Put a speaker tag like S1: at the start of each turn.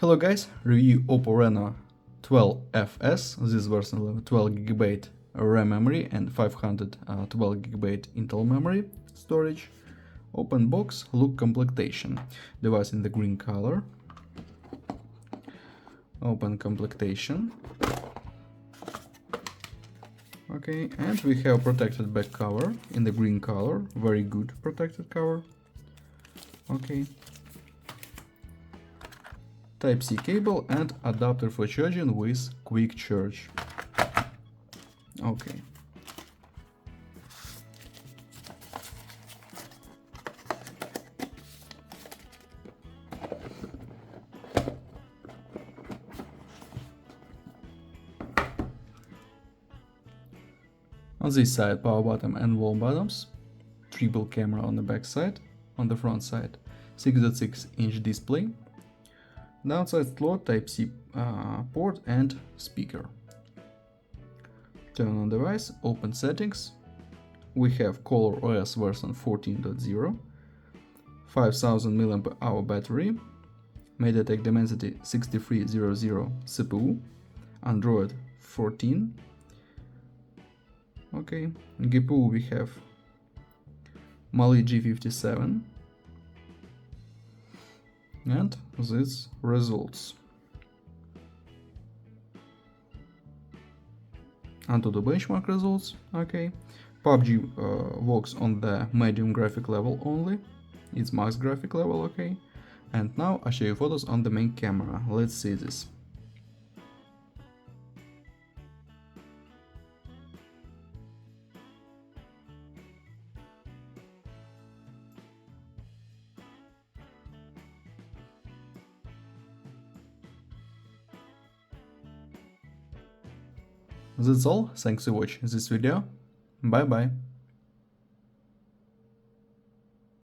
S1: Hello guys, review OPPO Reno 12FS. This version will have 12GB RAM memory and 512GB Intel memory storage. Open box, look complectation. Device in the green color. Open complectation. Okay, and we have protected back cover in the green color. Very good protected cover. Okay. Type-C cable and adapter for charging with quick charge. Okay. On this side, power button and wall buttons, triple camera on the back side, on the front side, 6.6-inch display, downside slot, Type-C port and speaker. Turn on device, open settings. We have Color OS version 14.0, 5000 mAh battery, MediaTek Dimensity 6300 CPU, Android 14. Okay, GPU we have Mali G57, and these results. Onto the benchmark results. Okay, PUBG works on the medium graphic level only, it's max graphic level. Okay, and now I show you photos on the main camera. Let's see this. That's all, thanks for watching this video, bye bye.